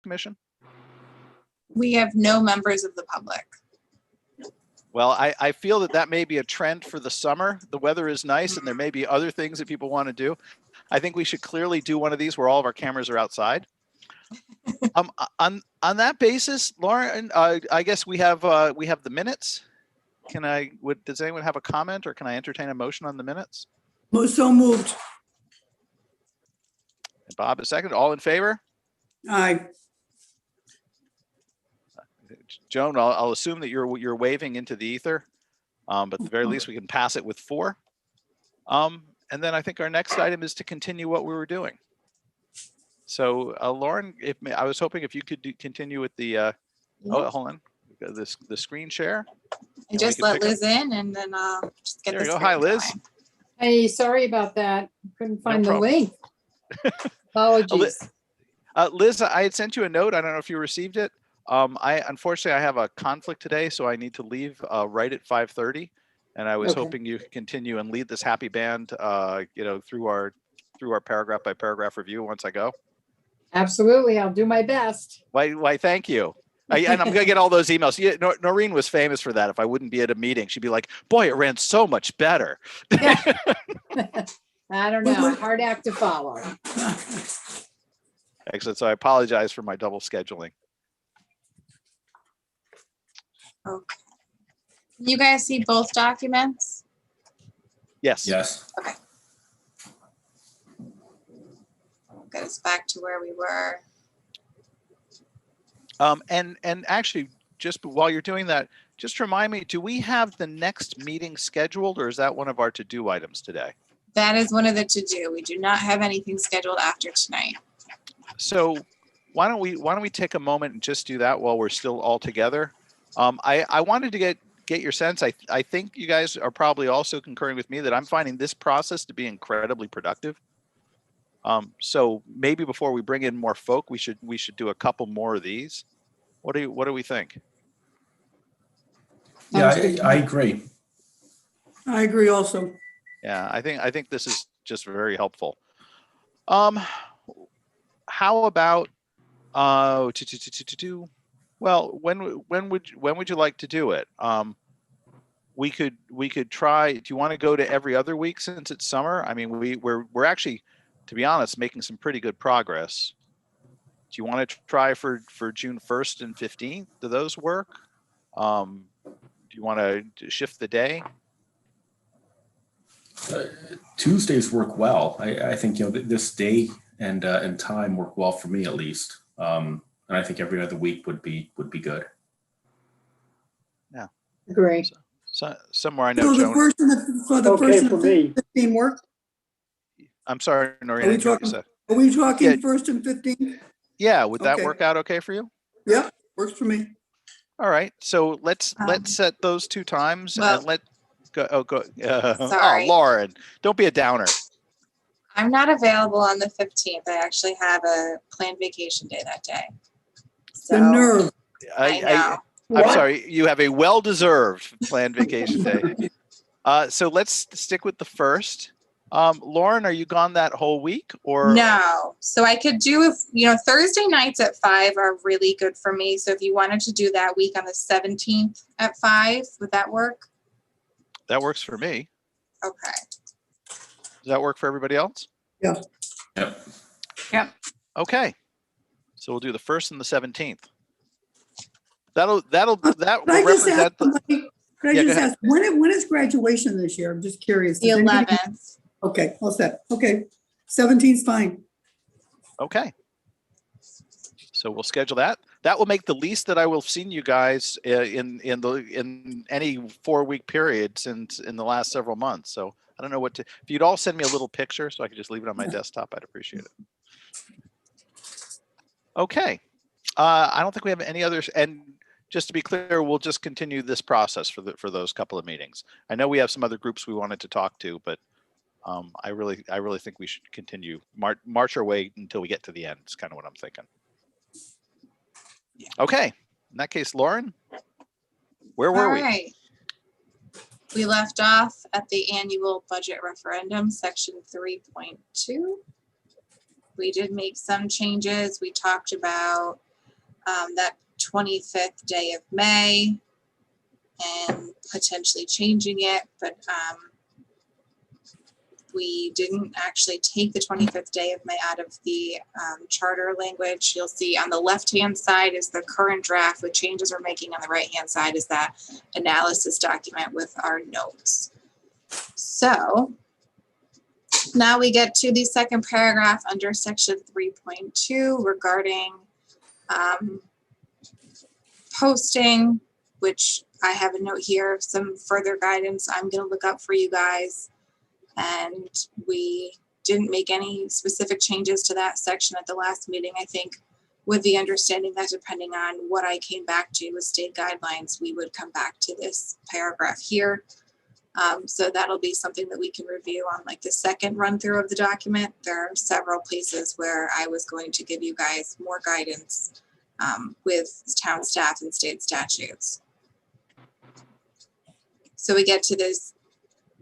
Commission? We have no members of the public. Well, I feel that may be a trend for the summer. The weather is nice and there may be other things that people want to do. I think we should clearly do one of these where all of our cameras are outside. On that basis, Lauren, I guess we have the minutes. Does anyone have a comment, or can I entertain a motion on the minutes? So moved. And Bob, a second. All in favor? Aye. Joan, I'll assume that you're waving into the ether, but at the very least we can pass it with 4. And then I think our next item is to continue what we were doing. So Lauren, I was hoping if you could continue with the oh, hold on, the screen share. And just let Liz in, and then just get there this. You go. Hi, Liz. Going. Hey, sorry about that. Couldn't find the problem. link. Apologies. Liz, I had sent you a note. I don't know if you received it. Unfortunately, I have a conflict today, so I need to leave right at 5:30. And I was hoping you could continue and lead this happy band, through our paragraph by paragraph review once I go. Absolutely, I'll do my best. Why? Thank you. And I'm gonna get all those emails. Yeah, Noreen was famous for that. If I wouldn't be at a meeting, she'd be like, "Boy, it ran so much better." I don't know. Hard act to follow. Excellent. So I apologize for my double scheduling. Okay. You guys see both documents? Yes. Yes. Okay. Get us back to where we were. And actually, just while you're doing that, just remind me, do we have the next meeting scheduled, or is that one of our to-do items today? That is one of the to-do. We do not have anything scheduled after tonight. So why don't we take a moment and just do that while we're still all together? I wanted to get your sense. I think you guys are probably also concurring with me that I'm finding this process to be incredibly productive. So maybe before we bring in more folk, we should do a couple more of these. What do we think? Yeah, I agree. I agree also. Yeah, I think this is just very helpful. How about well, when would you like to do it? We could try. Do you want to go to every other week since it's summer? I mean, we're actually, to be honest, making some pretty good progress. Do you want to try for June 1st and 15th? Do those work? Do you want to shift the day? Tuesdays work well. I think this day and time work well for me at least. And I think every other week would be good. Yeah. Agree. So somewhere I know. So the first and the first and the 15 work. I'm sorry, Noreen. Are we talking first and 15? Yeah, would that work out okay for you? Yeah, works for me. All right, so let's set those 2 times and let go. Sorry. Oh, Lauren, don't be a downer. I'm not available on the 15th. I actually have a planned vacation day that day. So, The nerve. I know. I'm sorry, you have a well-deserved planned vacation day. So let's stick with the first. Lauren, are you gone that whole week or? No, so I could do, Thursday nights at 5 are really good for me. So if you wanted to do that week on the 17th at 5, would that work? That works for me. Okay. Does that work for everybody else? Yeah. Yep. Okay. So we'll do the 1st and the 17th. That will represent Could I just ask, when is graduation this year? I'm just curious. The 11th. Okay, all set. Okay, 17's fine. Okay. So we'll schedule that. That will make the least that I will have seen you guys in any 4-week period since in the last several months. So I don't know what to. If you'd all send me a little picture so I could just leave it on my desktop, I'd appreciate it. Okay. I don't think we have any others. And just to be clear, we'll just continue this process for those couple of meetings. I know we have some other groups we wanted to talk to, but I really think we should continue march our way until we get to the end. It's kind of what I'm thinking. Okay, in that case, Lauren, where were we? Right. We left off at the annual budget referendum, section 3.2. We did make some changes. We talked about that 25th day of May and potentially changing it, but we didn't actually take the 25th day of May out of the charter language. You'll see on the left-hand side is the current draft with changes we're making. On the right-hand side is that analysis document with our notes. So now we get to the second paragraph under section 3.2 regarding posting, which I have a note here of some further guidance I'm going to look up for you guys. And we didn't make any specific changes to that section at the last meeting, I think, with the understanding that depending on what I came back to with state guidelines, we would come back to this paragraph here. So that'll be something that we can review on like the second run through of the document. There are several places where I was going to give you guys more guidance with town staff and state statutes. So we get to this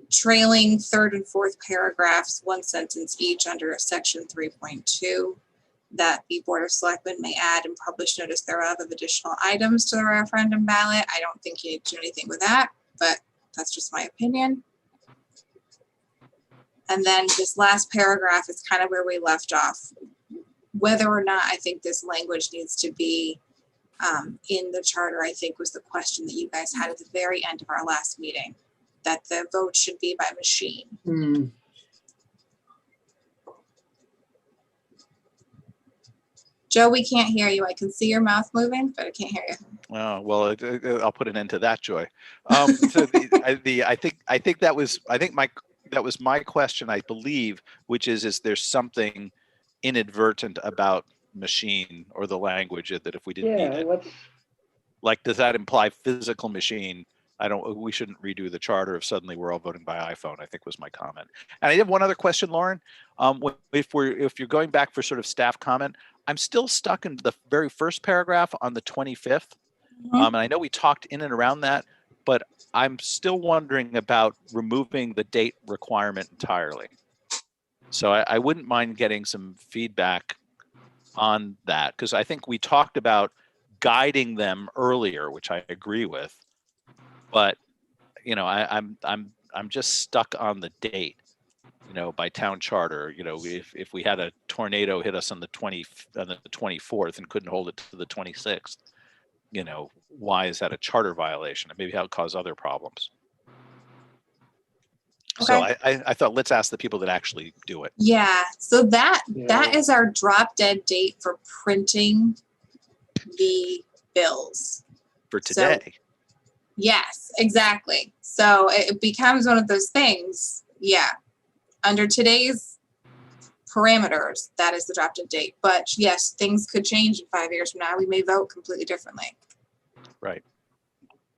trailing third and fourth paragraphs, one sentence each under section 3.2, that the Board of Selectmen may add and publish notice thereof of additional items to the referendum ballot. I don't think you need to do anything with that, but that's just my opinion. And then this last paragraph is kind of where we left off. Whether or not I think this language needs to be in the charter, I think was the question that you guys had at the very end of our last meeting, that the vote should be by machine. Joe, we can't hear you. I can see your mouth moving, but I can't hear you. Oh, well, I'll put an end to that, Joy. So I think that was my question, I believe, which is there something inadvertent about machine or the language that if we didn't need it, like, does that imply physical machine? We shouldn't redo the charter if suddenly we're all voting by iPhone, I think was my comment. And I have one other question, Lauren. If you're going back for sort of staff comment, I'm still stuck in the very first paragraph on the 25th. And I know we talked in and around that, but I'm still wondering about removing the date requirement entirely. So I wouldn't mind getting some feedback on that, because I think we talked about guiding them earlier, which I agree with. But I'm just stuck on the date, by town charter. If we had a tornado hit us on the 24th and couldn't hold it to the 26th, why is that a charter violation? And maybe how it cause other problems. Okay. So I thought, let's ask the people that actually do it. Yeah. So that is our drop dead date for printing the bills For today. So, yes, exactly. So it becomes one of those things. Yeah. Under today's parameters, that is the drop dead date. But yes, things could change in 5 years from now. We may vote completely differently. Right.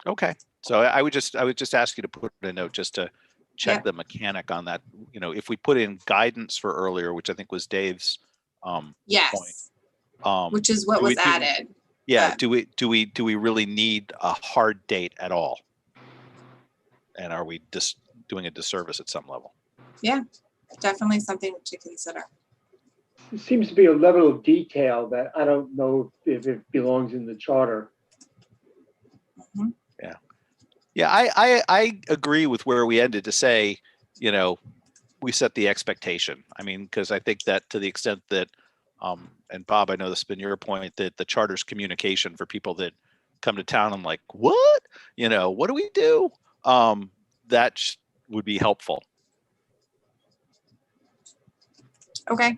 Okay. So I would just ask you to put a note just to check the mechanic on that. If we put in guidance for earlier, which I think was Dave's yes, point, which is what was added. Yeah. Do we really need a hard date at all? And are we just doing a disservice at some level? Yeah, definitely something to consider. It seems to be a level of detail that I don't know if it belongs in the charter. Mm-hmm. Yeah, I agree with where we ended to say, we set the expectation. I mean, because I think that to the extent that, and Bob, I know this has been your point, that the charter's communication for people that come to town and like, what? What do we do? That would be helpful. Okay.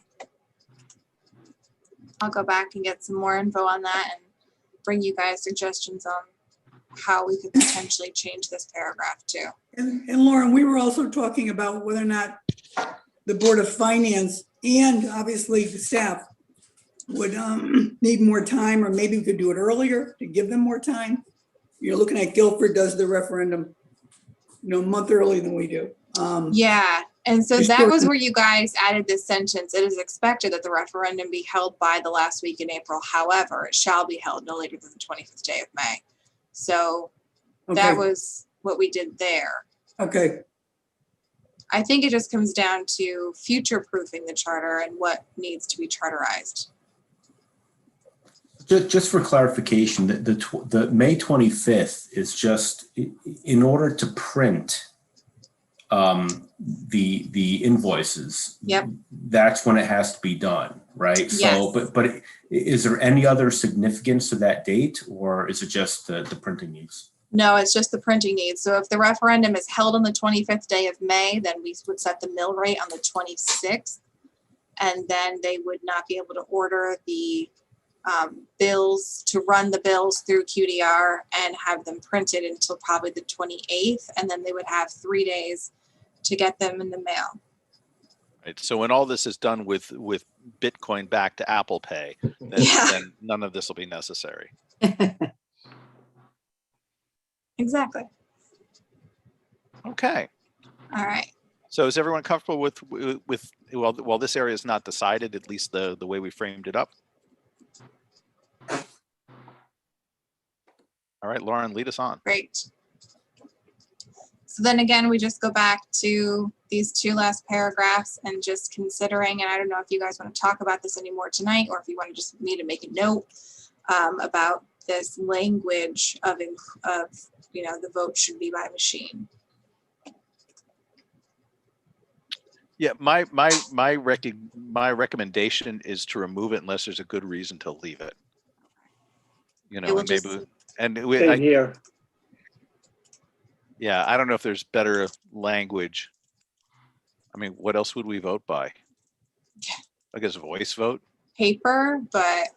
I'll go back and get some more info on that and bring you guys suggestions on how we could potentially change this paragraph too. And Lauren, we were also talking about whether or not the Board of Finance and obviously the staff would need more time, or maybe we could do it earlier to give them more time. You're looking at Guilford does the referendum, a month earlier than we do. Yeah. And so that was where you guys added this sentence. It is expected that the referendum be held by the last week in April. However, it shall be held no later than the 25th day of May. So that was what we did there. Okay. I think it just comes down to future proofing the charter and what needs to be charterized. Just for clarification, the May 25th is just in order to print the invoices. Yep. That's when it has to be done, right? So, Yes. but is there any other significance to that date, or is it just the printing needs? No, it's just the printing needs. So if the referendum is held on the 25th day of May, then we would set the mill rate on the 26th. And then they would not be able to order the bills, to run the bills through QDR and have them printed until probably the 28th. And then they would have 3 days to get them in the mail. Right. So when all this is done with Bitcoin back to Apple Pay, then none of this will be necessary. Exactly. Okay. All right. So is everyone comfortable with while this area is not decided, at least the way we framed it up? All right, Lauren, lead us on. Great. So then again, we just go back to these two last paragraphs and just considering, and I don't know if you guys want to talk about this anymore tonight, or if you want to just me to make a note about this language of the vote should be by machine. Yeah, my recommendation is to remove it unless there's a good reason to leave it. It will And just- maybe Same here. yeah, I don't know if there's better language. I mean, what else would we vote by? I guess voice vote. Paper, but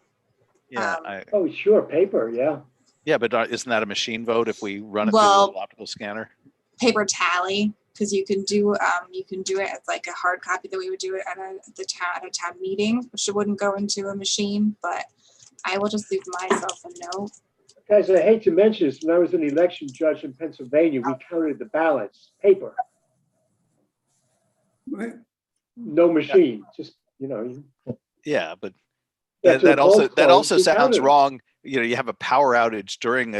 Yeah, Oh, sure, paper, yeah. yeah, but isn't that a machine vote if we run it through Well- a little optical scanner? paper tally, because you can do it as like a hard copy that we would do it at a town meeting, which wouldn't go into a machine, but I will just leave myself a note. Guys, I hate to mention this, when I was an election judge in Pennsylvania, we counted the ballots, paper, Right. no machine, just, Yeah, but get to that a poll also close, we sounds counted 'em. wrong. You have a power outage during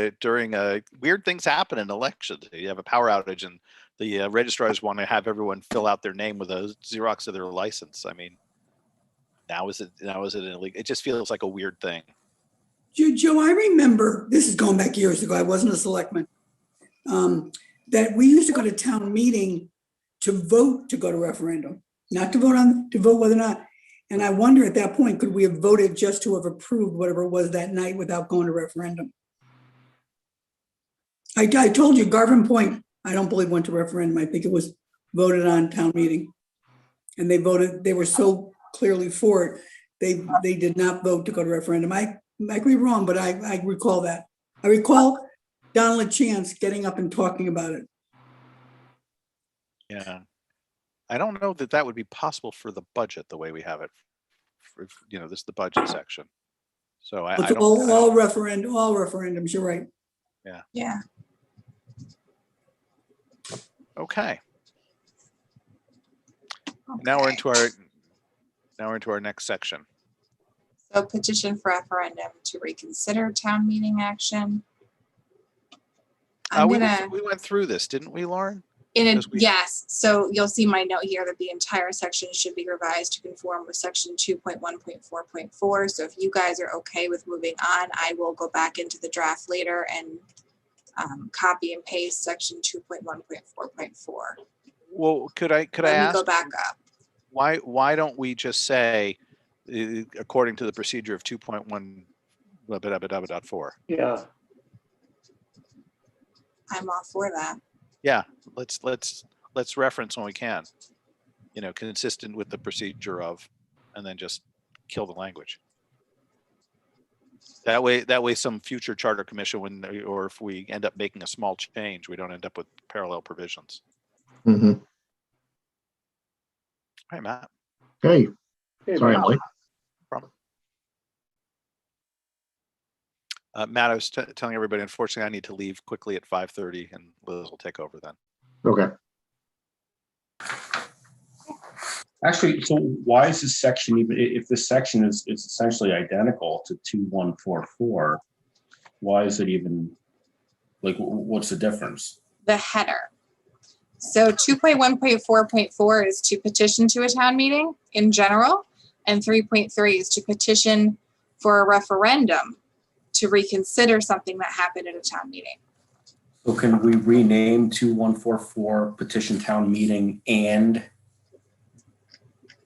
a weird things happen in elections. You have a power outage and the registrars want to have everyone fill out their name with a Xerox of their license. I mean, now is it illegal? It just feels like a weird thing. Joe, I remember, this is going back years ago, I wasn't a selectman, that we used to go to town meeting to vote to go to referendum, not to vote whether or not. And I wonder at that point, could we have voted just to have approved whatever it was that night without going to referendum? I told you Garvin Point, I don't believe went to referendum. I think it was voted on town meeting. And they were so clearly for it. They did not vote to go to referendum. I could be wrong, but I recall that. I recall Donald LaChance getting up and talking about it. Yeah, I don't know that would be possible for the budget the way we have it. This is the budget section. So I It's don't. all referendums, you're right. Yeah. Okay. Now we're into our next section. So petition for referendum to reconsider town meeting action. I'm we gonna, went through this, didn't we, Lauren? yes, so you'll see my note here that the entire section should be revised to conform with section 2.1.4.4. So if you guys are okay with moving on, I will go back into the draft later and copy and paste section 2.1.4.4. Well, could I Let me ask go back up. why don't we just say according to the procedure of 2.1.4? Yeah, I'm all for that. Yeah, let's reference when we can, consistent with the procedure of, and then just kill the language. That way some future charter commission or if we end up making a small change, we don't end up with parallel provisions. Mm-hmm. Hey, Matt. Hey, Okay, sorry, Matt. I'm late. Matt, I was telling everybody, unfortunately, I need to leave quickly at 5:30 and Liz will take over then. Okay. Actually, so why is this section, even if this section is essentially identical to 2144, why is it even, like, what's the difference? The header. So 2.1.4.4 is to petition to a town meeting in general, and 3.3 is to petition for a referendum to reconsider something that happened at a town meeting. So can we rename 2144 petition town meeting and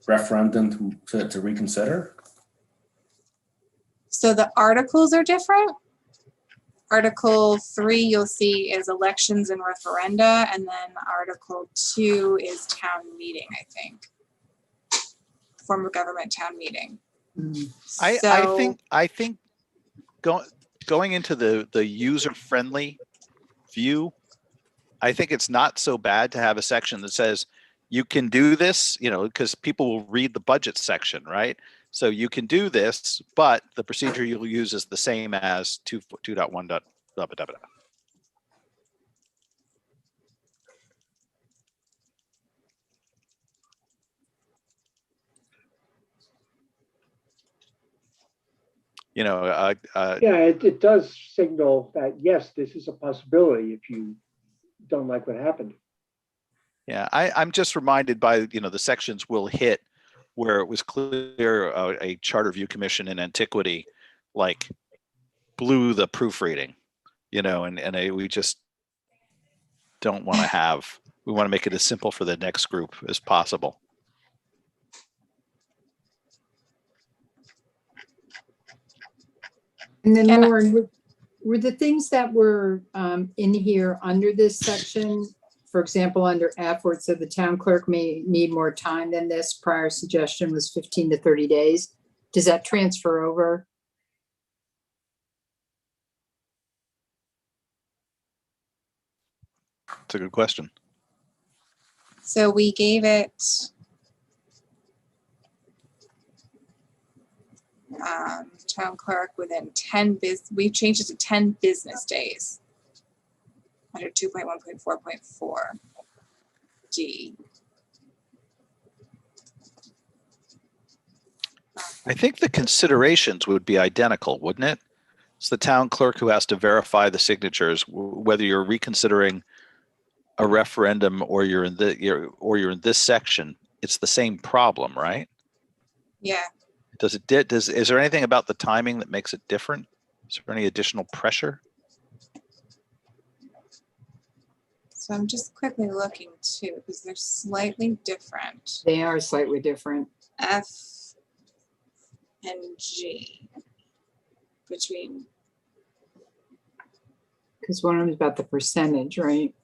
referendum to reconsider? So the articles are different. Article 3 you'll see is elections and referenda, and then Article 2 is town meeting, I think. Form of government town meeting. I think going into the user-friendly view, I think it's not so bad to have a section that says you can do this, you know, because people will read the budget section, right? So you can do this, but the procedure you'll use is the same as 2.1. Blah, blah, blah, blah. You know, Yeah, it does signal that, yes, this is a possibility if you don't like what happened. yeah, I'm just reminded by, you know, the sections will hit where it was clear a charter review commission in antiquity, like blew the proofreading, you know, and we just don't want to have, we want to make it as simple for the next group as possible. And then And- Lauren, were the things that were in here under this section, for example, under F where it said the town clerk may need more time than this, prior suggestion was 15 to 30 days. Does that transfer over? It's a good question. So we gave it town clerk within 10 we've changed it to 10 business days under 2.1.4.4 D. I think the considerations would be identical, wouldn't it? It's the town clerk who has to verify the signatures, whether you're reconsidering a referendum or you're in this section. It's the same problem, right? Yeah. Is there anything about the timing that makes it different? Is there any additional pressure? So I'm just quickly looking too, because they're slightly different. They are slightly different. F and G between, Because one of them is about the percentage, right?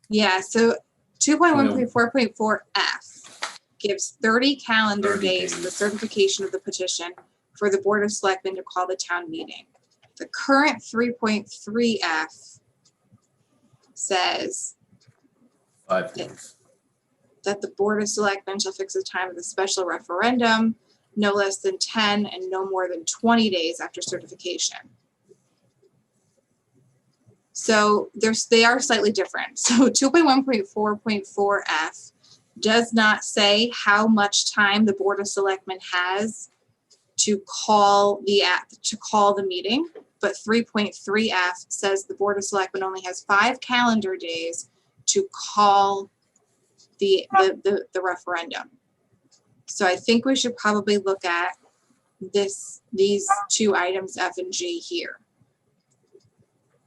yeah, so 2.1.4.4F gives 30 calendar 30 days for the days. certification of the petition for the Board of Selectmen to call the town meeting. The current 3.3F says 5 days. that the Board of Selectmen shall fix the time of the special referendum no less than 10 and no more than 20 days after certification. So they are slightly different. So 2.1.4.4F does not say how much time the Board of Selectmen has to call the meeting, but 3.3F says the Board of Selectmen only has 5 calendar days to call the referendum. So I think we should probably look at these two items, F and G here.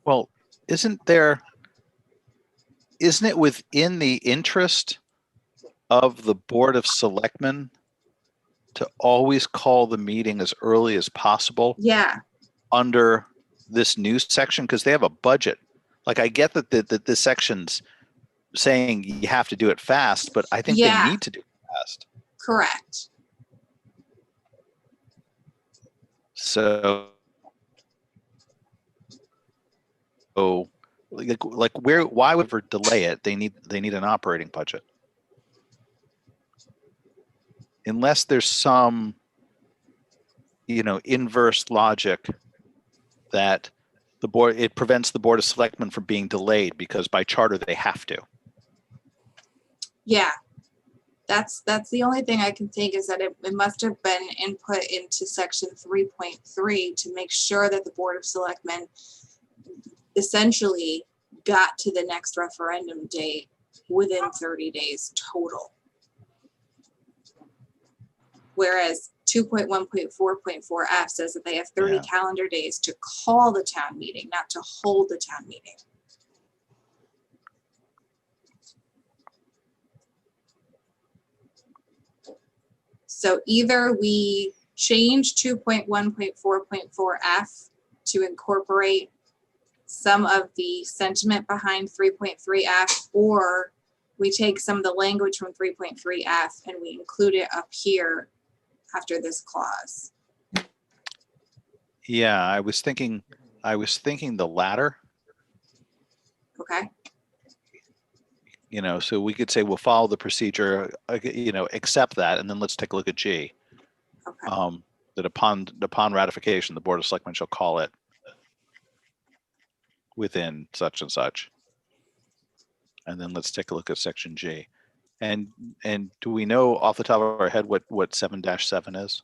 Well, isn't it within the interest of the Board of Selectmen to always call the meeting as early as possible Yeah, under this new section? Because they have a budget. Like, I get that this section's saying you have to do it fast, but I think Yeah. they need to do it fast. correct. So, why would we delay it? They need an operating budget. Unless there's some, inverse logic that it prevents the Board of Selectmen from being delayed because by charter they have to. Yeah, that's the only thing I can think is that it must have been input into section 3.3 to make sure that the Board of Selectmen essentially got to the next referendum date within 30 days total. Whereas 2.1.4.4F says that they have 30 Yeah. calendar days to call the town meeting, not to hold the town meeting. So either we change 2.1.4.4F to incorporate some of the sentiment behind 3.3F, or we take some of the language from 3.3F and we include it up here after this clause. Yeah, I was thinking the latter, Okay, you know, so we could say we'll follow the procedure, you know, accept that, and then let's take a look at G. okay. That upon ratification, the Board of Selectmen shall call it within such and such. And then let's take a look at section G. And do we know off the top of our head what 7-7 is?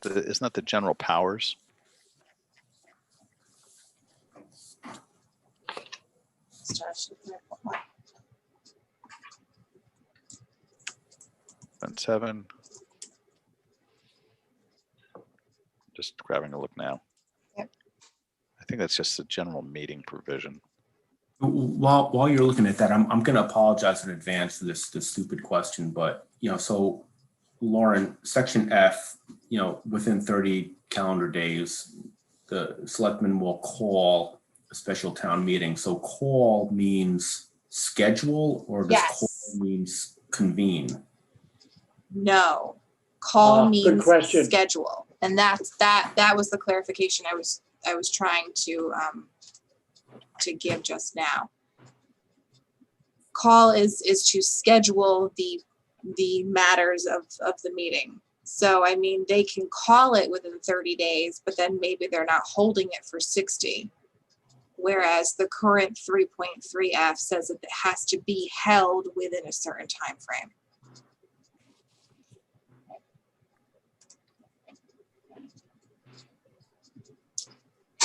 Isn't that the general powers? And 7. Just grabbing a look now. Yep. I think that's just the general meeting provision. While you're looking at that, I'm going to apologize in advance for this stupid question, but so Lauren, section F, within 30 calendar days, the selectmen will call a special town meeting. So call means schedule, or does Yes. call means convene? No, call Good means question. schedule, and that was the clarification I was trying to give just now. Call is to schedule the matters of the meeting. So I mean, they can call it within 30 days, but then maybe they're not holding it for 60. Whereas the current 3.3F says that it has to be held within a certain time frame.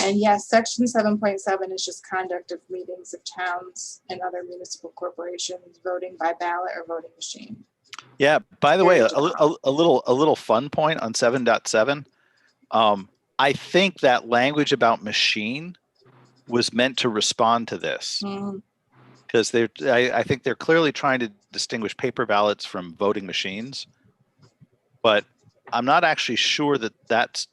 And yes, section 7.7 is just conduct of meetings of towns and other municipal corporations, voting by ballot or voting machine. Yeah, by the way, Very a little fun point on 7.7. I think that language about machine was meant to respond to this, because I think they're clearly trying to distinguish paper ballots from voting machines, but I'm not actually sure that that's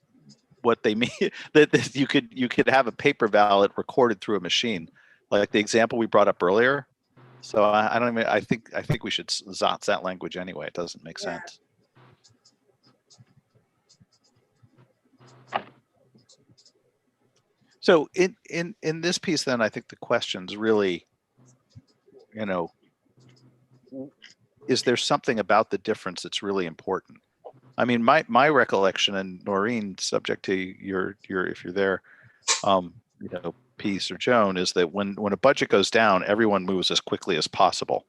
what they mean. that you could have a paper ballot recorded through a machine, like the example we brought up earlier. So I don't even. I think we should zot that language anyway. It doesn't make sense. So in this piece, then I think the question's really, is there something about the difference that's really important? I mean, my recollection, and Noreen, subject to your if you're there, piece, or Joan, is that when a budget goes down, everyone moves as quickly as possible.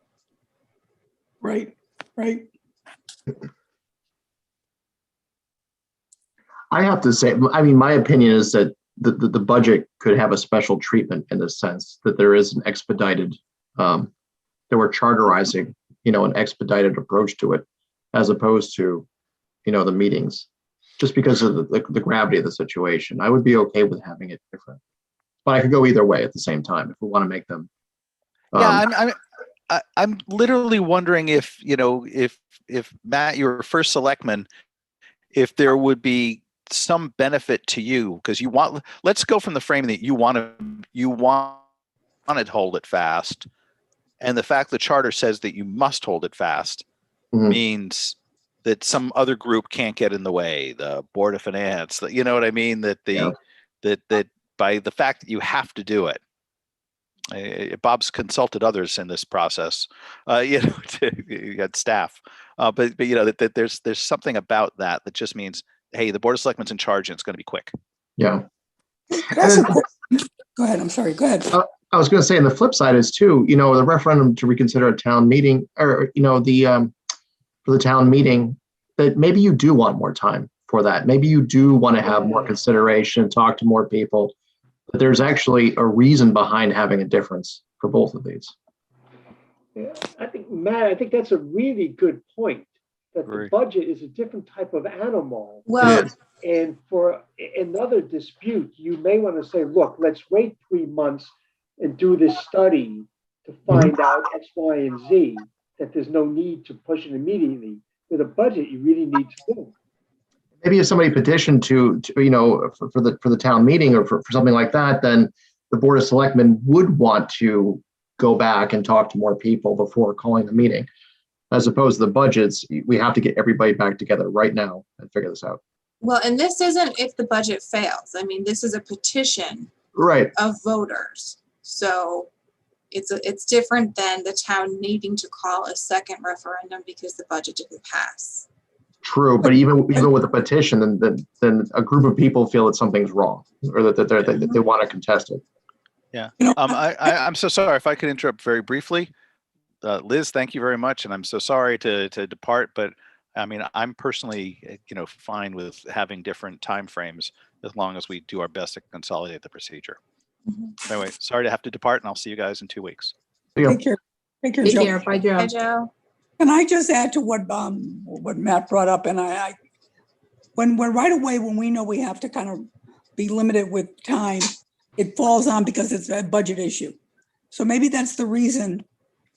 Right, right. I have to say, I mean, my opinion is that the budget could have a special treatment in the sense that there is an expedited, that we're charterizing, an expedited approach to it, as opposed to, the meetings, just because of the gravity of the situation. I would be okay with having it different, but I could go either way at the same time if we want to make them. Yeah, I'm literally wondering if Matt, your first selectman, if there would be some benefit to you, because let's go from the framing that you want to hold it fast, and the fact the charter says that you must hold it fast means that some other group can't get in the way, the Board of Finance, you know what I mean? That that by the fact that you have to do it. Bob's consulted others in this process, you had staff, but that there's something about that just means, hey, the Board of Selectmen's in charge and it's going to be quick. Yeah. Go ahead. I'm sorry. Go ahead. I was going to say, and the flip side is too, the referendum to reconsider a town meeting, or for the town meeting, that maybe you do want more time for that. Maybe you do want to have more consideration, talk to more people. But there's actually a reason behind having a difference for both of these. Yeah, I think, Matt, I think that's a really good point, that the Agree. budget is a different type of animal. Well, is. And for another dispute, you may want to say, look, let's wait 3 months and do this study to find out X, Y, and Z, that there's no need to push it immediately. With a budget, you really need to do. Maybe if somebody petitioned to for the town meeting or for something like that, then the Board of Selectmen would want to go back and talk to more people before calling the meeting. As opposed to the budgets, we have to get everybody back together right now and figure this out. well, and this isn't if the budget fails. I mean, this is a petition Right. of voters. So it's different than the town needing to call a second referendum because the budget didn't pass. True, but even with a petition, then a group of people feel that something's wrong or that they want to contest it. Yeah. You know, I'm so sorry if I could interrupt very briefly. Liz, thank you very much. And I'm so sorry to depart, but I mean, I'm personally, fine with having different timeframes as long as we do our best to consolidate the procedure. Anyway, sorry to have to depart, and I'll see you guys in 2 weeks. Yeah. Take care. Take care, Take Joe. care. Bye, Joe. Hi, Joe. Can I just add to what Matt brought up? And when right away, when we know we have to kind of be limited with time, it falls on because it's a budget issue. So maybe that's the reason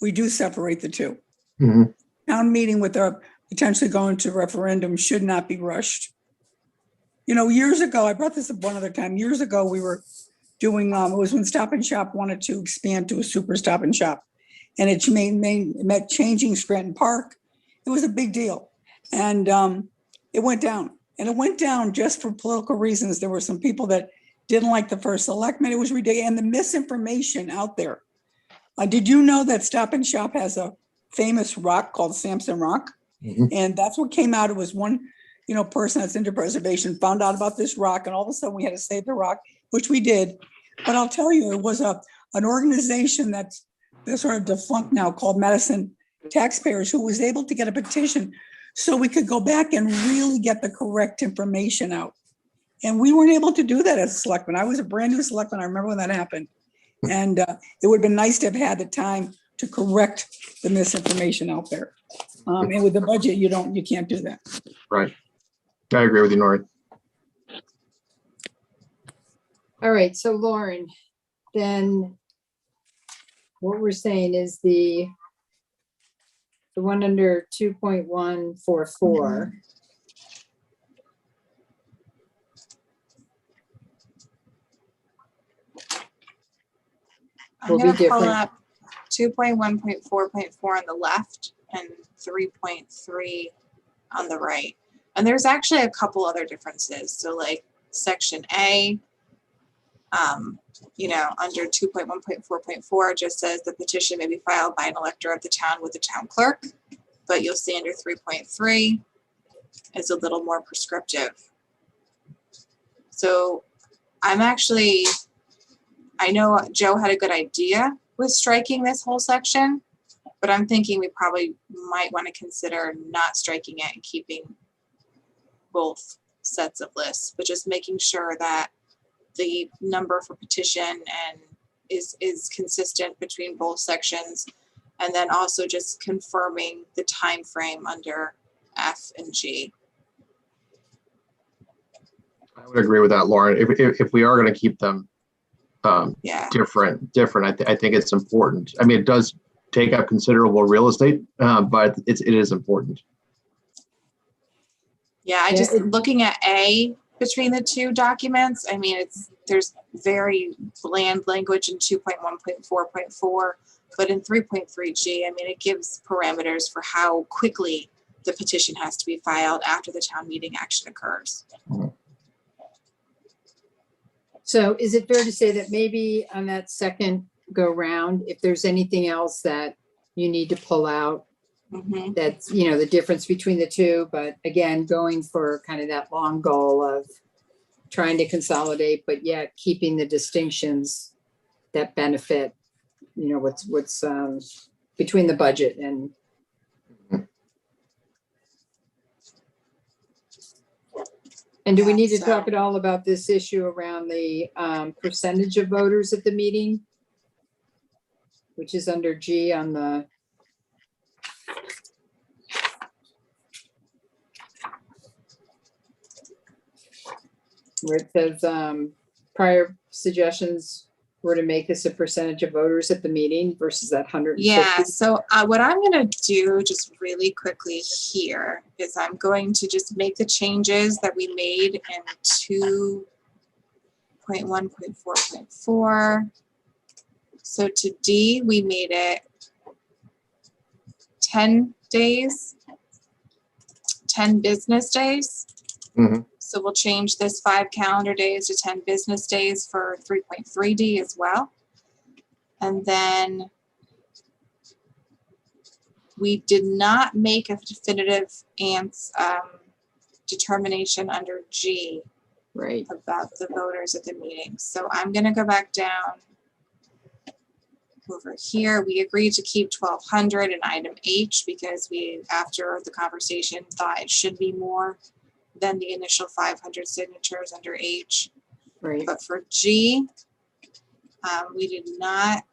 we do separate the two. Mhm. Town meeting with a potentially going to referendum should not be rushed. Years ago, I brought this up one other time. Years ago, we were doing, it was when Stop and Shop wanted to expand to a super Stop and Shop. And it meant changing Scranton Park. It was a big deal. And it went down. And it went down just for political reasons. There were some people that didn't like the first selectman. It was ridiculous. And the misinformation out there. Did you know that Stop and Shop has a famous rock called Samson Rock? Mhm. And that's what came out. It was one, person that's into preservation found out about this rock. And all of a sudden we had to save the rock, which we did. But I'll tell you, it was an organization that's sort of defunct now called Madison Taxpayers, who was able to get a petition so we could go back and really get the correct information out. And we weren't able to do that as a selectman. I was a brand new selectman. I remember when that happened. And it would have been nice to have had the time to correct the misinformation out there. And with the budget, you can't do that. Right. I agree with you, Nori. All right, so Lauren, then what we're saying is the one under 2.144. I'm Will be gonna pull different. up 2.1.4.4 on the left and 3.3 on the right. And there's actually a couple other differences. So like section A, under 2.1.4.4 just says the petition may be filed by an elector of the town with the town clerk. But you'll see under 3.3 is a little more prescriptive. So I know Joe had a good idea with striking this whole section, but I'm thinking we probably might want to consider not striking it and keeping both sets of lists, but just making sure that the number for petition and is consistent between both sections, and then also just confirming the time frame under F and G. I would agree with that, Lauren. If we are going to keep them Yeah. different, I think it's important. I mean, it does take up considerable real estate, but it is important. Yeah, looking at A between the two documents, I mean, there's very bland language in 2.1.4.4, but in 3.3G, I mean, it gives parameters for how quickly the petition has to be filed after the town meeting action occurs. So is it fair to say that maybe on that second go round, if there's anything else that you need to pull out, Mhm. that's, the difference between the two, but again, going for kind of that long goal of trying to consolidate, but yet keeping the distinctions that benefit, what's between the budget and. And do we need to talk at all about this issue around the percentage of voters at the meeting? Which is under G on the where it says, prior suggestions were to make this a percentage of voters at the meeting versus that 150. Yeah, so what I'm gonna do just really quickly here is I'm going to just make the changes that we made in 2.1.4.4. So to D, we made it 10 days, 10 business days. Mhm. So we'll change this 5 calendar days to 10 business days for 3.3D as well. And then we did not make a definitive determination under G Right. about the voters at the meeting. So I'm gonna go back down over here. We agreed to keep 1,200 in item H because we, after the conversation, thought it should be more than the initial 500 signatures under H. Right. But for G, we did not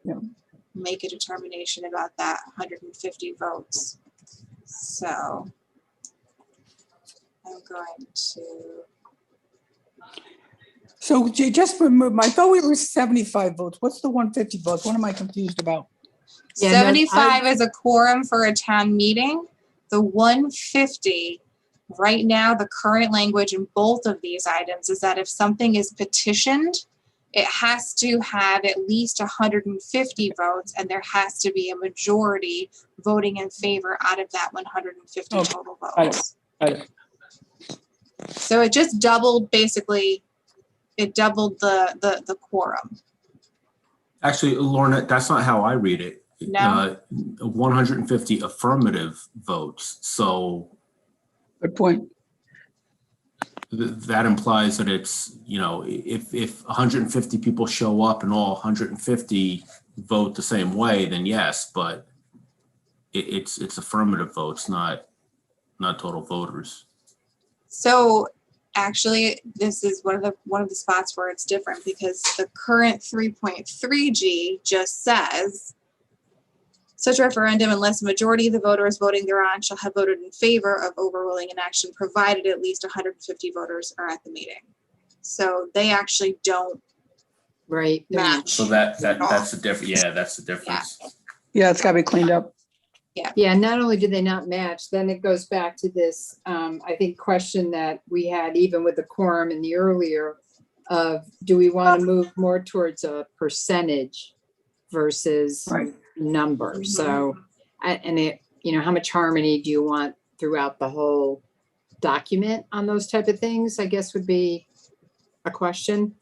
Yeah. make a determination about that 150 votes. So I'm going to, So just remove, I thought we were 75 votes. What's the 150 votes? What am I confused about? Yeah, no, 75 is a quorum for a town meeting. The 150, right now, the current language in both of these items is that if something is petitioned, it has to have at least 150 votes, and there has to be a majority voting in favor out of that 150 Okay. total Got it. votes. Got it. So it just doubled, basically, it doubled the quorum. Actually, Lorna, that's not how I read it. No? 150 affirmative votes. So Good point. that implies that it's, if 150 people show up and all 150 vote the same way, then yes, but it's affirmative votes, not total voters. So actually, this is one of the spots where it's different, because the current 3.3G just says such referendum, unless a majority of the voters voting thereon shall have voted in favor of overruling an action, provided at least 150 voters are at the meeting. So they actually don't Right. match. So that's the difference. Yeah, that's the difference. Yeah, it's got to be cleaned up. Yeah, not only do they not match, then it goes back to this, I think, question that we had even with the quorum in the earlier of, do we want to move more towards a percentage versus Right. number? Mhm. So, and it, how much harmony do you want throughout the whole document on those type of things, I guess would be a question.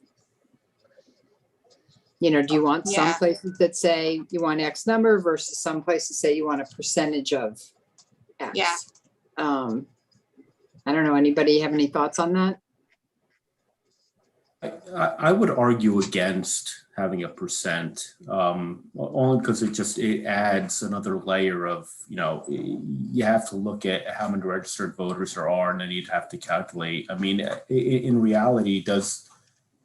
Do you want some Yeah. places that say you want X number versus some places say you want a percentage of X? Yeah. I don't know. Anybody have any thoughts on that? I would argue against having a percent, only because it adds another layer of, you have to look at how many registered voters there are, and then you'd have to calculate. I mean, in reality,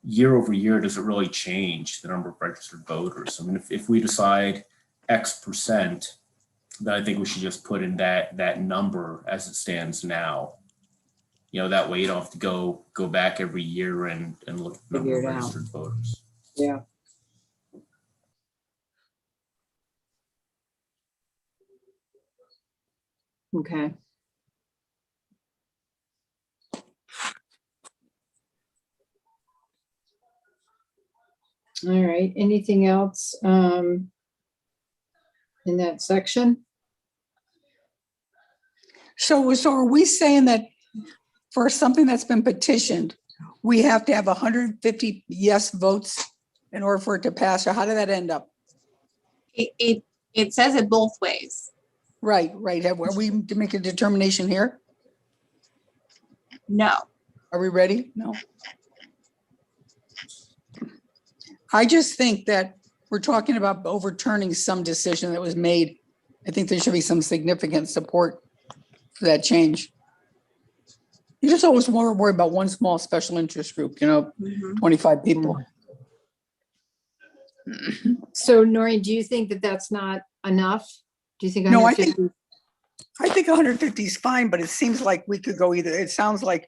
year over year, does it really change the number of registered voters? I mean, if we decide X percent, then I think we should just put in that number as it stands now. That way you don't have to go back every year and look at the number of Figure it out. registered voters. Yeah. Okay. All right, anything else in that section? So are we saying that for something that's been petitioned, we have to have 150 yes votes in order for it to pass? Or how did that end up? It says it both ways. Right. Are we to make a determination here? No. Are we ready? No. I just think that we're talking about overturning some decision that was made. I think there should be some significant support for that change. You just always worry about one small special interest group, Mhm. 25 people. So Noreen, do you think that that's not enough? Do you think No, I 150? think 150 is fine, but it seems like we could go either. It sounds like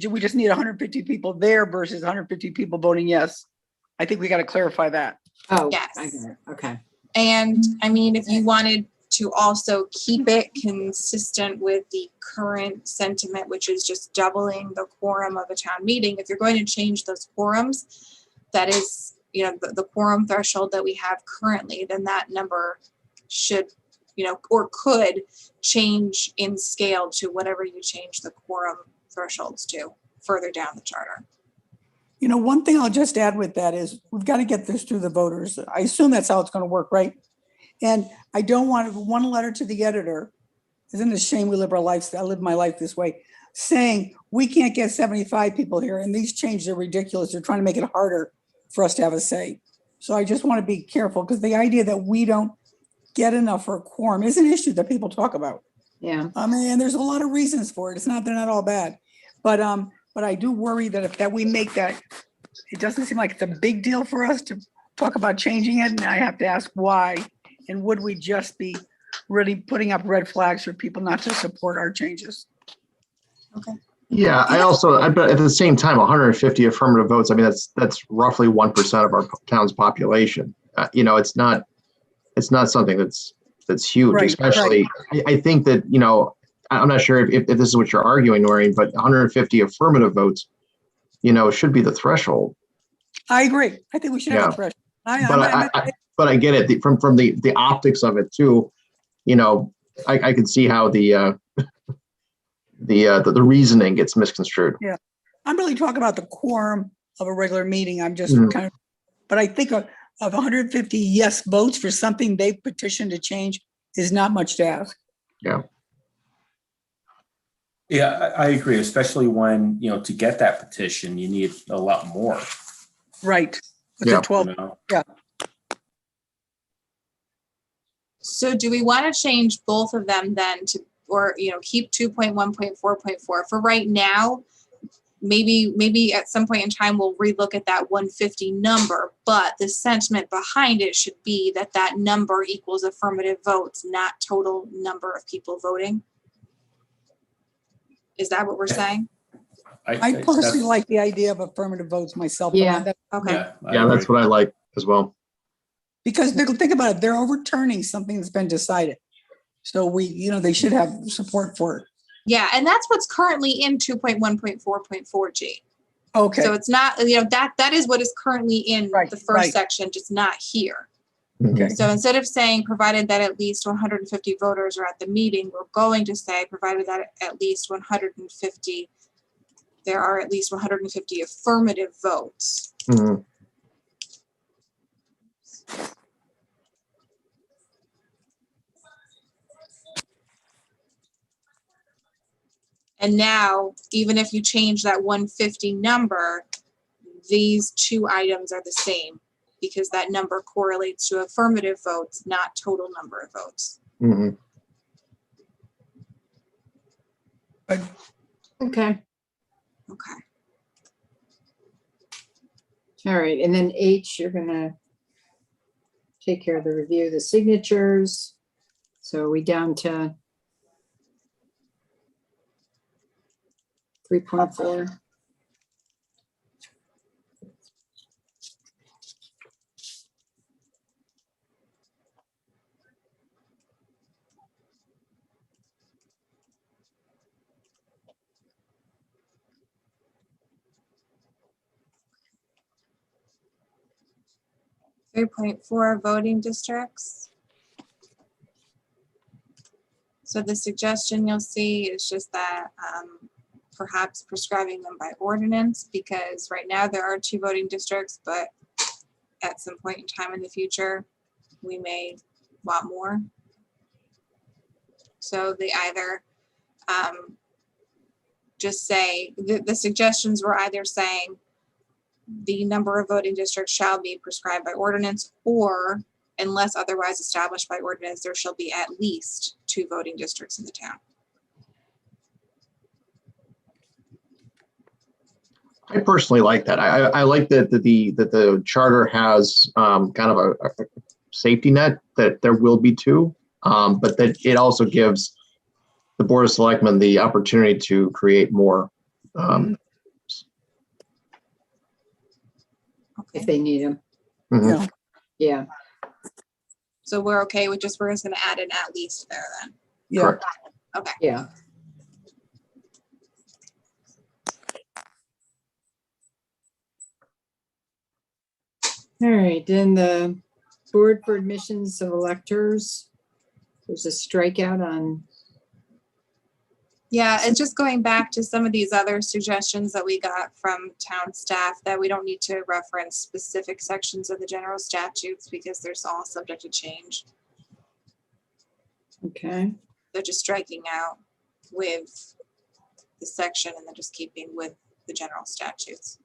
We just need 150 people there versus 150 people voting yes. I think we got to clarify that. Oh, Yes. I get it. Okay. And I mean, if you wanted to also keep it consistent with the current sentiment, which is just doubling the quorum of a town meeting, if you're going to change those quorums, that is, you know, the quorum threshold that we have currently, then that number should, you know, or could change in scale to whatever you change the quorum thresholds to further down the charter. You know, one thing I'll just add with that is we've got to get this to the voters. I assume that's how it's going to work, right? And I don't want one letter to the editor. Isn't it a shame we live our lives? I live my life this way, saying we can't get 75 people here and these changes are ridiculous. They're trying to make it harder for us to have a say. So I just want to be careful because the idea that we don't get enough for a quorum is an issue that people talk about. Yeah. And there's a lot of reasons for it. It's not, they're not all bad. But I do worry that if we make that, it doesn't seem like it's a big deal for us to talk about changing it. And I have to ask why. And would we just be really putting up red flags for people not to support our changes? Okay. Yeah, I bet at the same time, 150 affirmative votes. I mean, that's roughly 1% of our town's population. You know, it's not something that's huge. Right, Especially, I think that, you know, I'm not sure if this is what you're arguing, Noreen, but 150 affirmative votes, you know, should be the threshold. I agree. I think we should have a threshold. But I get it from the optics of it too. You know, I can see how the reasoning gets misconstrued. Yeah, I'm really talking about the quorum of a regular meeting. I'm just but I think of 150 yes votes for something they petitioned to change is not much to ask. Yeah. Yeah, I agree, especially when, you know, to get that petition, you need a lot more. Right. With Yeah. the 12. You know? Yeah. So do we want to change both of them then to, or, you know, keep 2.1.4.4 for right now? Maybe at some point in time, we'll relook at that 150 number, but the sentiment behind it should be that that number equals affirmative votes, not total number of people voting. Is that what we're saying? I personally like the idea of affirmative votes myself. Yeah. Okay. Yeah, that's what I like as well. Because think about it, they're overturning something that's been decided. So they should have support for it. Yeah, and that's what's currently in 2.1.4.4G. Okay. So it's not, you know, that is what is currently in Right, the first right. section, just not here. Okay. So instead of saying provided that at least 150 voters are at the meeting, we're going to say provided that at least 150, there are at least 150 affirmative votes. Mhm. And now, even if you change that 150 number, these two items are the same because that number correlates to affirmative votes, not total number of votes. Mhm. Okay. Okay. All right. And then H, you're gonna take care of the review of the signatures. So are we down to 3.4? .4 voting districts. So the suggestion you'll see is just that perhaps prescribing them by ordinance, because right now there are 2 voting districts, but at some point in time in the future, we may want more. So they either just say, the suggestions were either saying the number of voting districts shall be prescribed by ordinance, or unless otherwise established by ordinance, there shall be at least 2 voting districts in the town. I personally like that. I like that the charter has kind of a safety net that there will be 2, but that it also gives the Board of Selectmen the opportunity to create more Okay, if they need them. Mhm. Yeah, Yeah, so we're okay with we're just gonna add an at least there then. yeah. Correct. Okay, yeah. All right, then the board for admissions of electors. There's a strikeout on, yeah, and just going back to some of these other suggestions that we got from town staff, that we don't need to reference specific sections of the general statutes because they're all subject to change. okay, They're just striking out with the section and then just keeping with the general statutes.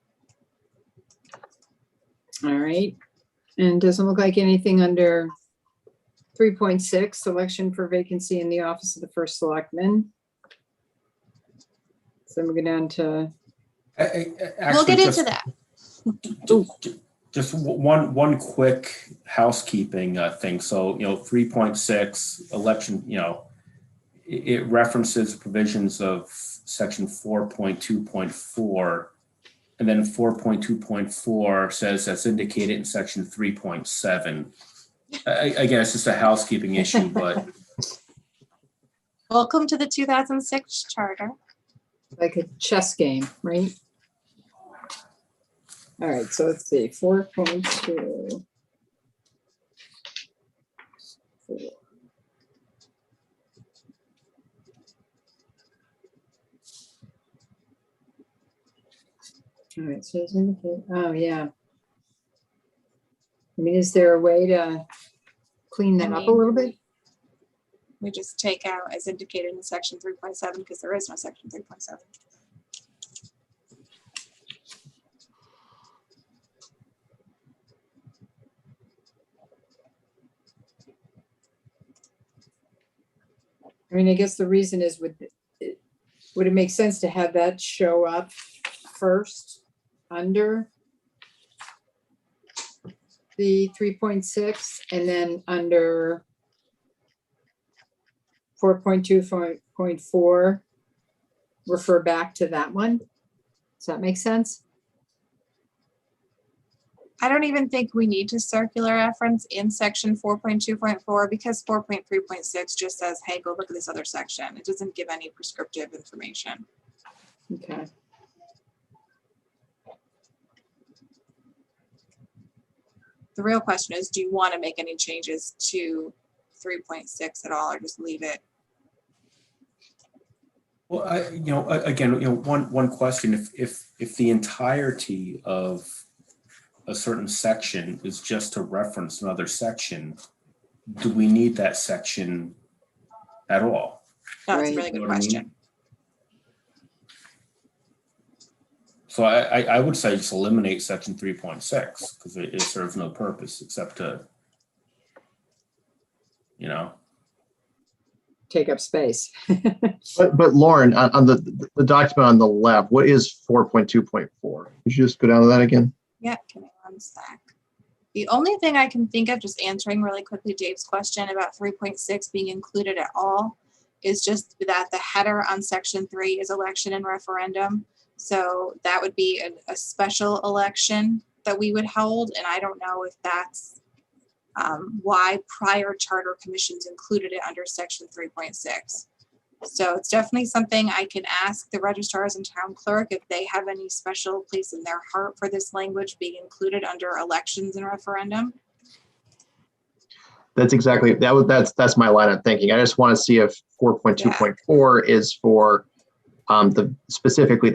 all right. And doesn't look like anything under 3.6, selection for vacancy in the office of the first selectman. So we go down to, We'll get into that. Just one quick housekeeping thing. So, 3.6 election, it references provisions of section 4.2.4. And then 4.2.4 says as indicated in section 3.7. Again, it's just a housekeeping issue, but Welcome to the 2006 charter. like a chess game, right? All right, so let's see, 4.2. All right, so it's indicate, oh, yeah. I mean, is there a way to clean that up a little bit? We just take out as indicated in section 3.7 because there is no section 3.7. I mean, I guess the reason is would it make sense to have that show up first under the 3.6 and then under 4.2.4 refer back to that one? Does that make sense? I don't even think we need to circular reference in section 4.2.4 because 4.3.6 just says, hey, go look at this other section. It doesn't give any prescriptive information. Okay. The real question is, do you want to make any changes to 3.6 at all or just leave it? well, again, one question: if the entirety of a certain section is just to reference another section, do we need that section at all? That's Right. a really You know good what I mean? question. So I would say just eliminate section 3.6 because it serves no purpose except to, Take up space. But Lauren, on the document on the left, what is 4.2.4? Could you just go down to that again? Yeah, give me one sec. The only thing I can think of, just answering really quickly Dave's question about 3.6 being included at all, is just that the header on section 3 is election and referendum. So that would be a special election that we would hold. And I don't know if that's why prior charter commissions included it under section 3.6. So it's definitely something I can ask the registrars and town clerk if they have any special place in their heart for this language being included under elections and referendum. That's exactly, that's my line of thinking. I just want to see if 4.2.4 is for specifically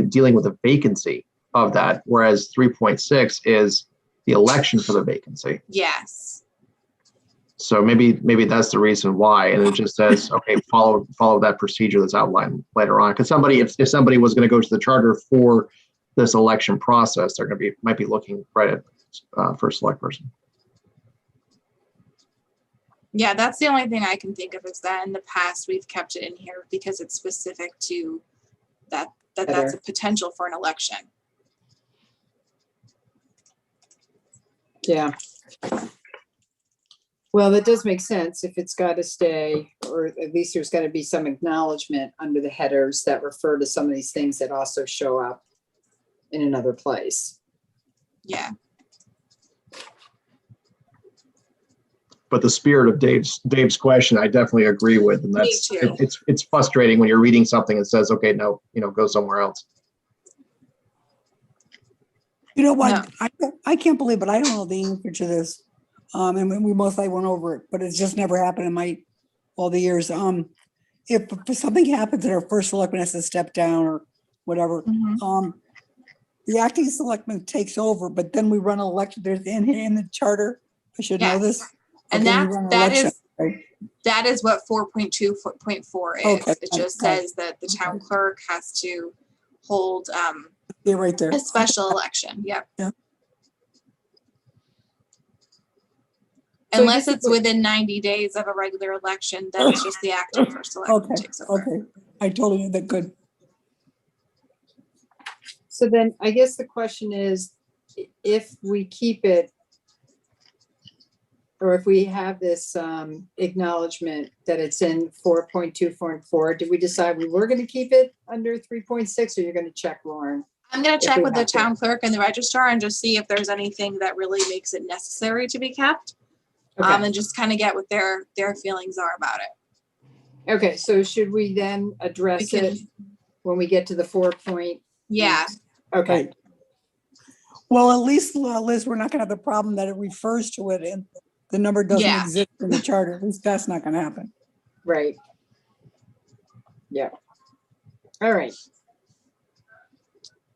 dealing with the vacancy of that, whereas 3.6 is the election for the vacancy. Yes. So maybe that's the reason why, and it just says, okay, follow that procedure that's outlined later on. Because if somebody was going to go to the charter for this election process, they're might be looking right at first select person. Yeah, that's the only thing I can think of is that in the past we've kept it in here because it's specific to that's a potential for an election. Yeah. Well, that does make sense if it's got to stay, or at least there's got to be some acknowledgement under the headers that refer to some of these things that also show up in another place. Yeah. But the spirit of Dave's question, I definitely agree with, and Me that's too. it's frustrating when you're reading something and says, okay, no, go somewhere else. You know what? I can't believe it. I don't know the answer to this. And we most likely went over it, but it's just never happened in all the years. If something happens and our first selectman has to step down or whatever, Mhm. the acting selectman takes over, but then we run an election. There's in the charter. I should know this. Yes. And Okay, we run an election, right? that is what 4.2.4 is. Okay, It just got it. says that the town clerk has to hold Yeah, right there. a special election. Yep. Yeah. Unless it's within 90 days of a regular election, then it's just the acting first selectman Okay, takes over. okay. I totally knew that. Good. So then I guess the question is, if we keep it, or if we have this acknowledgement that it's in 4.2.4, did we decide we were going to keep it under 3.6, or you're going to check, Lauren? I'm going to If check we with the have to. town clerk and the registrar and just see if there's anything that really makes it necessary to be kept. Okay. And just kind of get what their feelings are about it. Okay, so should we then We address can, it when we get to the 4 point? yeah, Okay, Right. Well, at least, Liz, we're not gonna have the problem that it refers to it and the number doesn't Yeah. exist in the charter. At least that's not gonna happen. right. Yeah. All right.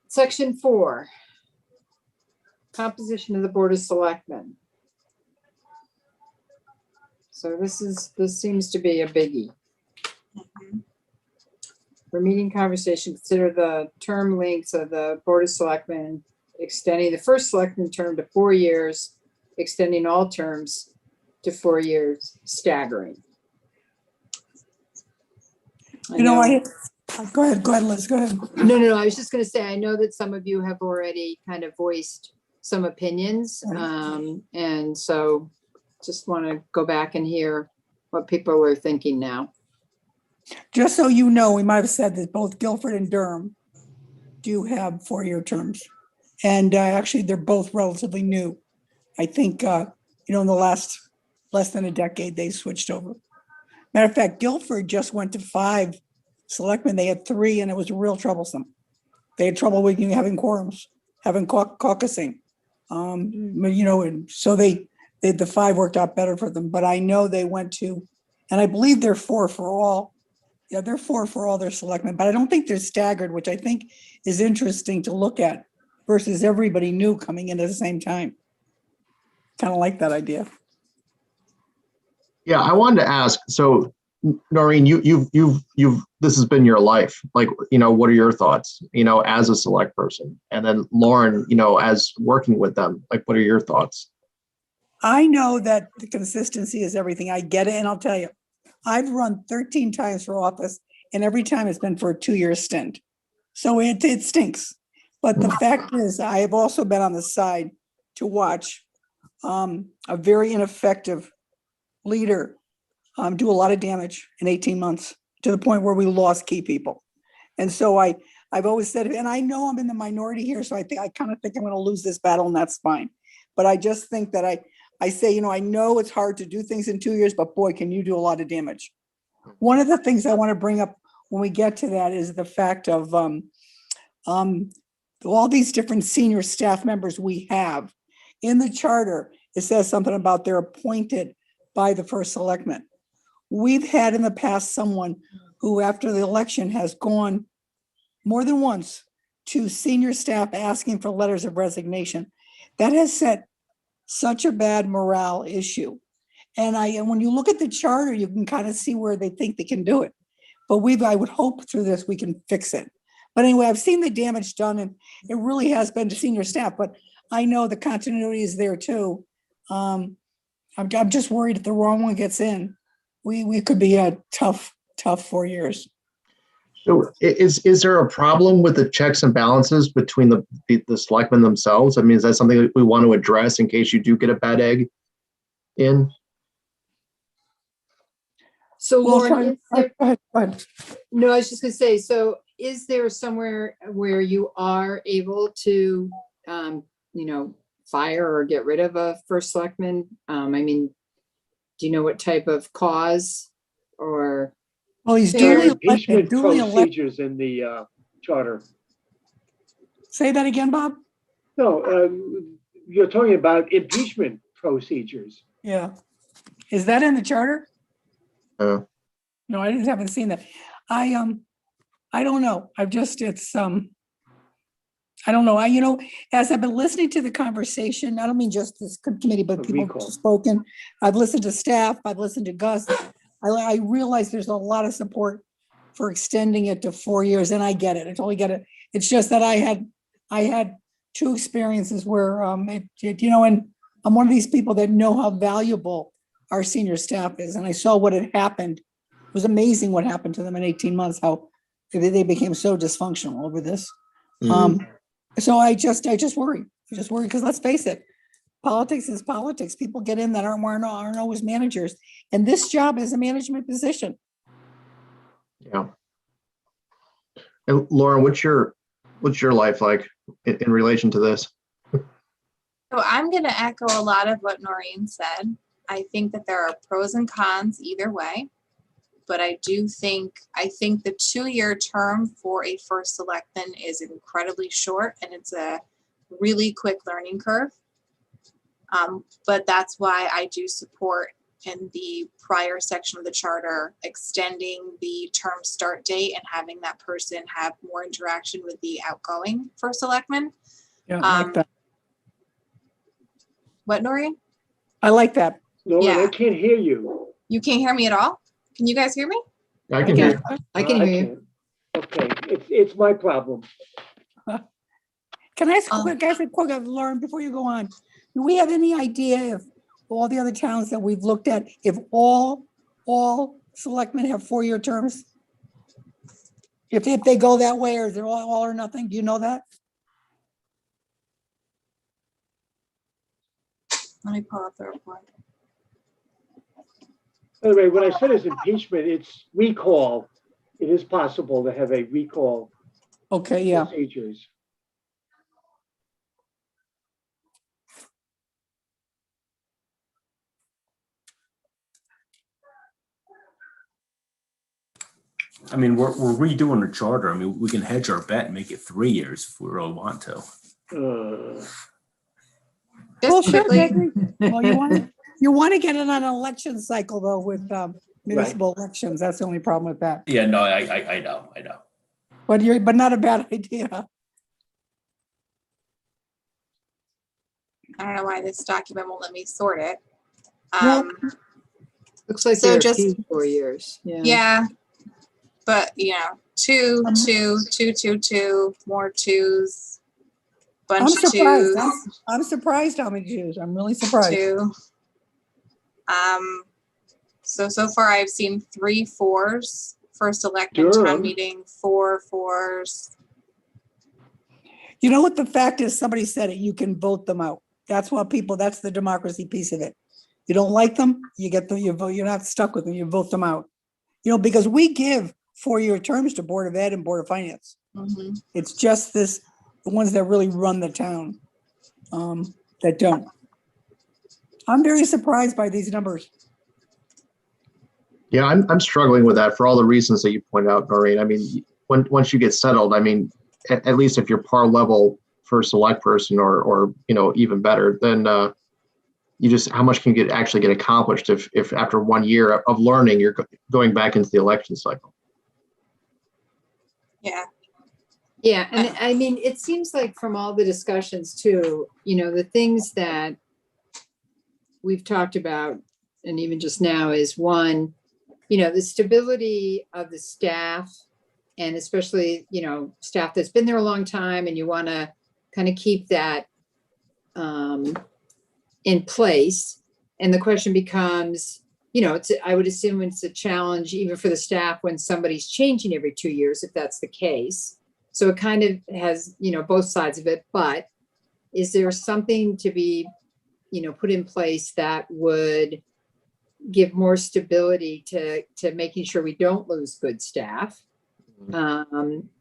Section 4. Composition of the Board of Selectmen. So this seems to be a biggie. Mhm. For meeting conversation, consider the term lengths of the Board of Selectmen, extending the first selectman term to 4 years, extending all terms to 4 years, staggering. You know, go ahead, Liz, go ahead. No, I was just gonna say, I know that some of you have already kind of voiced some opinions. And so just want to go back and hear what people are thinking now. Just so you know, we might have said that both Guilford and Durham do have 4-year terms. And actually, they're both relatively new. I think, in the last less than a decade, they switched over. Matter of fact, Guilford just went to 5 selectmen. They had 3 and it was real troublesome. They had trouble with having quorums, having caucusing. And so the 5 worked out better for them, but I know they went to, and I believe they're 4 for all. Yeah, they're 4 for all their selectmen, but I don't think they're staggered, which I think is interesting to look at versus everybody new coming in at the same time. Kind of like that idea. Yeah, I wanted to ask. So, Noreen, you've this has been your life. Like, what are your thoughts? As a select person, and then Lauren, as working with them, like, what are your thoughts? I know that the consistency is everything. I get it, and I'll tell you, I've run 13 times for office, and every time it's been for a 2-year stint. So it stinks. But the fact is, I have also been on the side to watch a very ineffective leader do a lot of damage in 18 months to the point where we lost key people. And so I've always said, and I know I'm in the minority here, so I kind of think I'm going to lose this battle, and that's fine. But I just think that I say, I know it's hard to do things in 2 years, but boy, can you do a lot of damage. One of the things I want to bring up when we get to that is the fact of all these different senior staff members we have. In the charter, it says something about they're appointed by the first selectman. We've had in the past someone who, after the election, has gone more than once to senior staff asking for letters of resignation. That has set such a bad morale issue. And when you look at the charter, you can kind of see where they think they can do it. But I would hope through this we can fix it. But anyway, I've seen the damage done, and it really has been to senior staff. But I know the continuity is there too. I'm just worried if the wrong one gets in, we could be a tough 4 years. So is there a problem with the checks and balances between the selectmen themselves? I mean, is that something that we want to address in case you do get a bad egg in? So Well, Lauren, sorry, is there, go ahead, go ahead. no, I was just gonna say, so is there somewhere where you are able to, you know, fire or get rid of a first selectman? I mean, do you know what type of cause or? Well, he's There are duly impeachment elected, duly elected. procedures in the charter. Say that again, Bob? No, you're talking about impeachment procedures. Yeah. Is that in the charter? Uh, No, I haven't seen that. I don't know. I've just, I don't know. As I've been listening to the conversation, I don't mean just this committee, but A people recall. who've spoken. I've listened to staff, I've listened to Gus. I realize there's a lot of support for extending it to 4 years, and I get it. I totally get it. It's just that I had two experiences where, and I'm one of these people that know how valuable our senior staff is, and I saw what had happened. It was amazing what happened to them in 18 months, how they became so dysfunctional over this. So I just worry. I just worry because let's face it, politics is politics. People get in that aren't always managers, and this job is a management position. yeah. And Lauren, what's your life like in relation to this? So I'm going to echo a lot of what Noreen said. I think that there are pros and cons either way, but I think the 2-year term for a first selectman is incredibly short, and it's a really quick learning curve. But that's why I do support in the prior section of the charter extending the term start date and having that person have more interaction with the outgoing first selectman. Yeah, I like that. What, Noreen? I like that. Lauren, Yeah. I can't hear you. You can't hear me at all? Can you guys hear me? I can hear you. I can hear you. Okay, it's my problem. Can I ask a quick, Lauren, before you go on? Do we have any idea if all the other towns that we've looked at, if all selectmen have 4-year terms? If they go that way, or is it all or nothing? Do you know that? Let me pull up the report. By the way, when I said it's impeachment, it's recall. It is possible to have a recall Okay, yeah. procedures. I mean, we're redoing the charter. I mean, we can hedge our bet and make it 3 years if we really want to. Well, Just sure, quickly, Gregory. Well, you want to get it on an election cycle though with municipal elections. That's the only problem with that. Yeah, no, I know. But not a bad idea. I don't know why this document won't let me sort it. Well, Looks like So there are just- 4 years. Yeah. Yeah, but 2, 2, 2, 2, 2, more twos, I'm bunch of surprised. twos, I'm surprised how many Jews. I'm really surprised. 2. So far I've seen 3 4s. First elected town Durham. meeting, 4 4s. You know what the fact is? Somebody said it. You can vote them out. That's that's the democracy piece of it. You don't like them, you get them, you vote, you're not stuck with them, you vote them out. Because we give 4-year terms to Board of Ed and Board of Finance. Mhm. It's just the ones that really run the town that don't. I'm very surprised by these numbers. Yeah, I'm struggling with that for all the reasons that you point out, Noreen. I mean, once you get settled, I mean, at least if you're par level for a select person or even better, then how much can you actually get accomplished if after 1 year of learning, you're going back into the election cycle. Yeah. Yeah, and I mean, it seems like from all the discussions too, the things that we've talked about, and even just now, is one, the stability of the staff, and especially, staff that's been there a long time, and you want to kind of keep that in place. And the question becomes, I would assume it's a challenge even for the staff when somebody's changing every 2 years, if that's the case. So it kind of has, both sides of it, but is there something to be, put in place that would, give more stability to making sure we don't lose good staff. Well,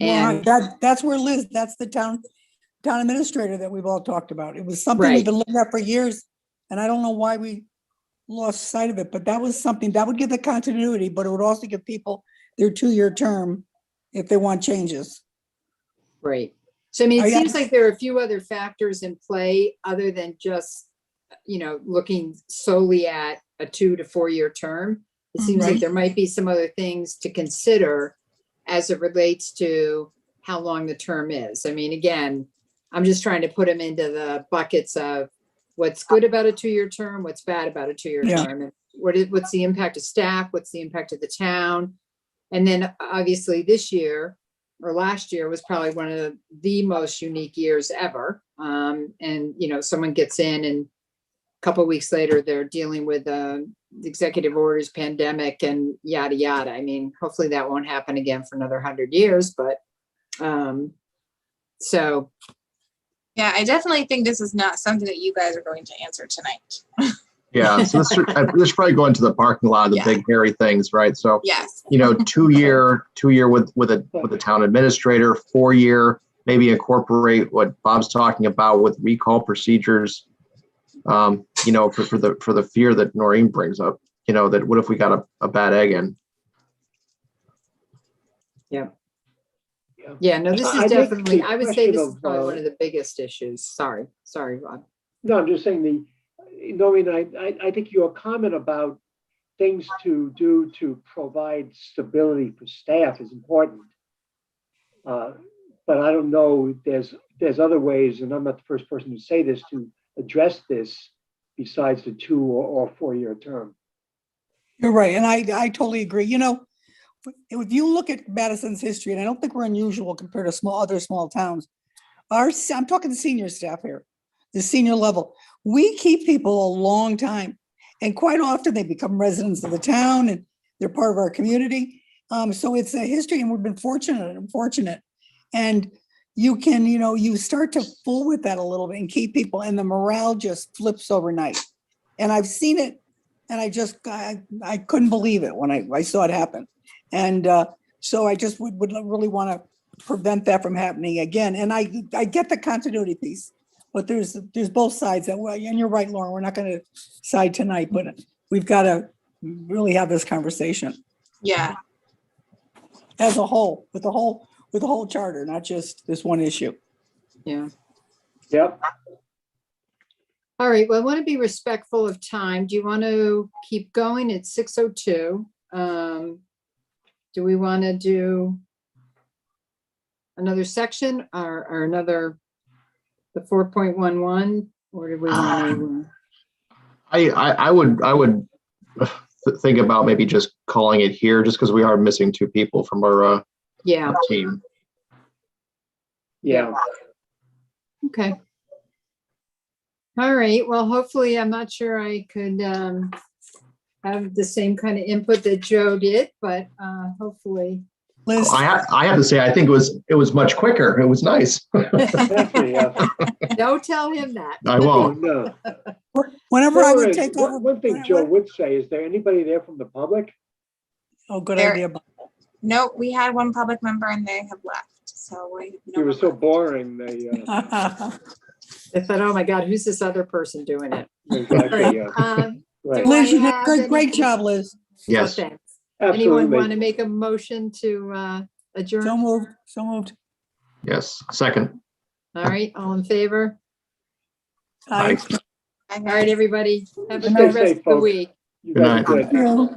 And that's where Liz, that's the town administrator that we've all talked about. It was something we've Right. been looking at for years, and I don't know why we lost sight of it, but that was something that would give the continuity, but it would also give people their 2-year term if they want changes. right. So I mean, Oh, it yeah. seems like there are a few other factors in play other than just, looking solely at a 2 to 4 year term. It seems like Right. there might be some other things to consider as it relates to how long the term is. I mean, again, I'm just trying to put them into the buckets of what's good about a 2-year term, what's bad about a 2-year Yeah. term, and what's the impact of staff, what's the impact of the town. And then obviously this year or last year was probably one of the most unique years ever. And someone gets in and a couple of weeks later, they're dealing with executive orders, pandemic, and yada, yada. I mean, hopefully that won't happen again for another 100 years, but so. Yeah, I definitely think this is not something that you guys are going to answer tonight. Yeah, so this should probably go into the parking lot of the Yeah. big hairy things, right? So, Yes. 2-year with a town administrator, 4-year, maybe incorporate what Bob's talking about with recall procedures. For the fear that Noreen brings up, that what if we got a bad egg in? Yeah, no, this I is think definitely, the I would say this question is of, probably one of the biggest issues. Sorry, Rob. No, I'm just saying Noreen, I think your comment about things to do to provide stability for staff is important. But I don't know, there's other ways, and I'm not the first person to say this, to address this besides the 2 or 4-year term. You're right, and I totally agree. If you look at Madison's history, and I don't think we're unusual compared to other small towns, I'm talking the senior staff here, the senior level. We keep people a long time, and quite often they become residents of the town, and they're part of our community. So it's a history, and we've been fortunate. And you can, you start to fool with that a little bit and keep people, and the morale just flips overnight. And I've seen it, and I couldn't believe it when I saw it happen. And so I just would really want to prevent that from happening again. And I get the continuity piece, but there's both sides that way. And you're right, Lauren, we're not going to side tonight, but we've got to really have this conversation Yeah. as a whole, with the whole charter, not just this one issue. Yeah. Yep. All right, well, I want to be respectful of time. Do you want to keep going? It's 6:02. Do we want to do another section or the 4.11, or do we want to? I would think about maybe just calling it here, just because we are missing 2 people from our Yeah, team. Yeah. okay. All right, well, hopefully, I'm not sure I could have the same kind of input that Joe did, but hopefully. Liz, I have to say, I think it was much quicker. It was nice. Exactly, yeah. Don't tell him that. I Oh, won't. no. whenever I would Lauren, take over. One thing Joe would say, is there anybody there from the public? Oh, good There- idea. Nope, we had one public member and they have left. So we. It was so boring, I thought, oh my God, who's this other person doing it? exactly, yeah. Right. Do Liz, you I did a have great any- job, Liz. Yes. Oh, thanks. Anyone want to Absolutely. make a motion to adjourn? So moved. Yes. Second. All right, all in favor? Aye. All right, everybody, have a Stay good rest safe, of the folks. week. You Good guys are night. good. Thank you.